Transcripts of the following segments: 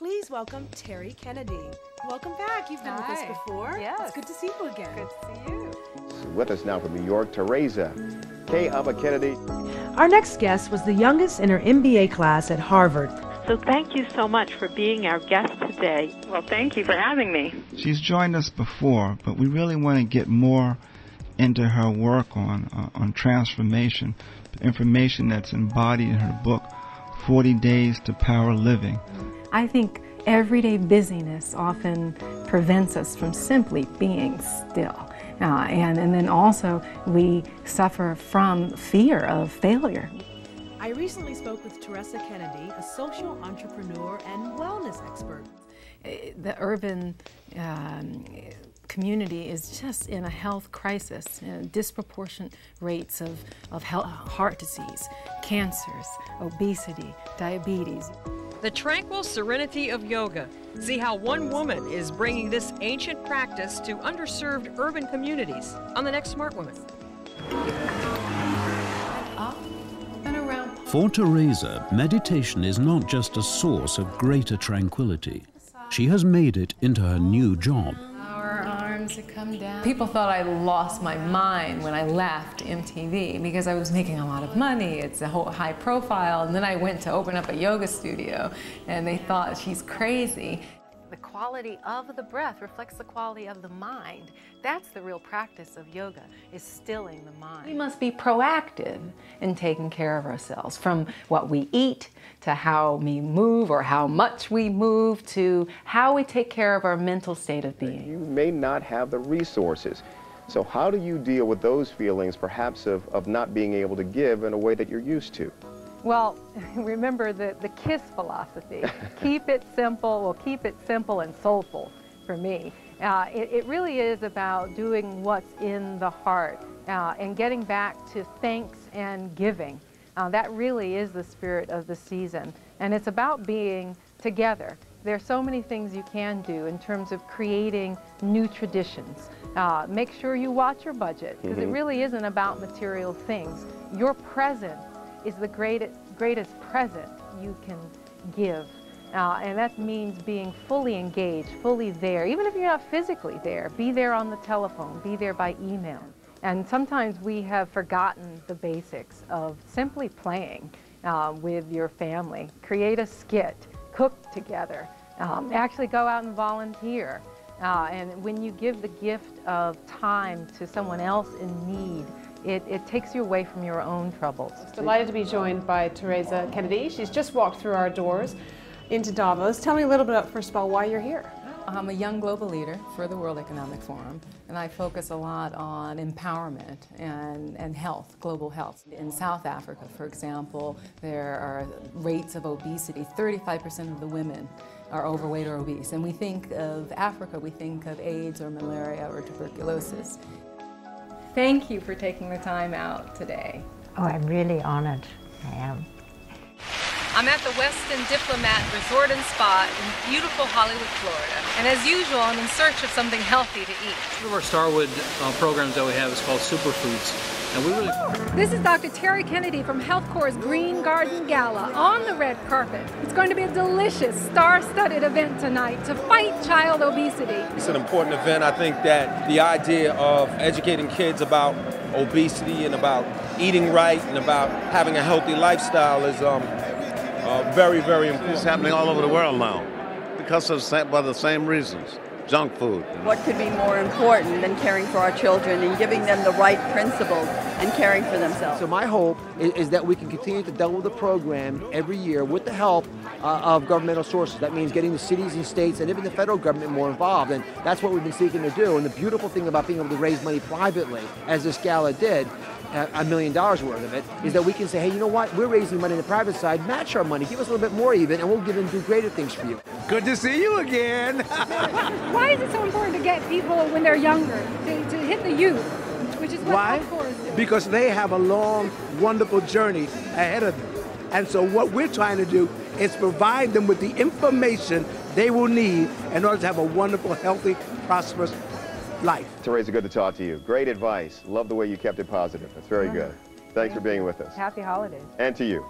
Please welcome Terri Kennedy. Welcome back. You've been with us before. Yes. It's good to see you again. Good to see you. With us now from New York, Teresa Kennedy. Our next guest was the youngest in her MBA class at Harvard. So thank you so much for being our guest today. Well, thank you for having me. She's joined us before, but we really want to get more into her work on transformation, information that's embodied in her book, 40 Days to Power Living. I think everyday busyness often prevents us from simply being still. And then also we suffer from fear of failure. I recently spoke with Terri Kennedy, a social entrepreneur and wellness expert. The urban community is just in a health crisis, disproportionate rates of heart disease, cancers, obesity, diabetes. The tranquil serenity of yoga. See how one woman is bringing this ancient practice to underserved urban communities on the next Smart Woman. For Teresa, meditation is not just a source of greater tranquility. She has made it into her new job. Our arms have come down. People thought I lost my mind when I left MTV because I was making a lot of money. It's a whole high profile. And then I went to open up a yoga studio and they thought she's crazy. The quality of the breath reflects the quality of the mind. That's the real practice of yoga, is stilling the mind. We must be proactive in taking care of ourselves, from what we eat to how we move or how much we move to how we take care of our mental state of being. You may not have the resources. So how do you deal with those feelings, perhaps of not being able to give in a way that you're used to? Well, remember the KISS philosophy. Keep it simple. Well, keep it simple and soulful for me. It really is about doing what's in the heart and getting back to thanks and giving. That really is the spirit of the season. And it's about being together. There are so many things you can do in terms of creating new traditions. Make sure you watch your budget, because it really isn't about material things. Your present is the greatest present you can give. And that means being fully engaged, fully there. Even if you're not physically there, be there on the telephone, be there by email. And sometimes we have forgotten the basics of simply playing with your family. Create a skit, cook together, actually go out and volunteer. And when you give the gift of time to someone else in need, it takes you away from your own troubles. Delighted to be joined by Terri Kennedy. She's just walked through our doors into Davos. Tell me a little bit, first of all, why you're here. I'm a young global leader for the World Economic Forum, and I focus a lot on empowerment and health, global health. In South Africa, for example, there are rates of obesity. 35% of the women are overweight or obese. And we think of Africa, we think of AIDS or malaria or tuberculosis. Thank you for taking the time out today. Oh, I'm really honored. I am. I'm at the Westin Diplomat Resort and Spa in beautiful Hollywood, Florida. And as usual, I'm in search of something healthy to eat. One of our Starwood programs that we have is called Superfoods. And we really... This is Dr. Terri Kennedy from Health Corps' Green Garden Gala on the red carpet. It's going to be a delicious, star-studded event tonight to fight child obesity. It's an important event. I think that the idea of educating kids about obesity and about eating right and about having a healthy lifestyle is very, very important. It's happening all over the world now because of the same reasons. Junk food. What could be more important than caring for our children and giving them the right principles and caring for themselves? So my hope is that we can continue to double the program every year with the help of governmental sources. That means getting the cities and states and even the federal government more involved, and that's what we've been seeking to do. And the beautiful thing about being able to raise money privately, as this gala did, $1 million worth of it, is that we can say, hey, you know what, we're raising money on the private side, match our money, give us a little bit more even, and we'll give and do greater things for you. Good to see you again. Why is it so important to get people when they're younger, to hit the youth, which is what Health Corps is doing? Because they have a long, wonderful journey ahead of them. And so what we're trying to do is provide them with the information they will need in order to have a wonderful, healthy, prosperous life. Teresa, good to talk to you. Great advice. Love the way you kept it positive. That's very good. Thanks for being with us. Happy holidays. And to you.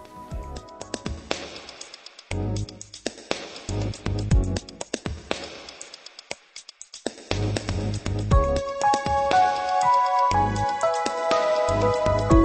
Bye.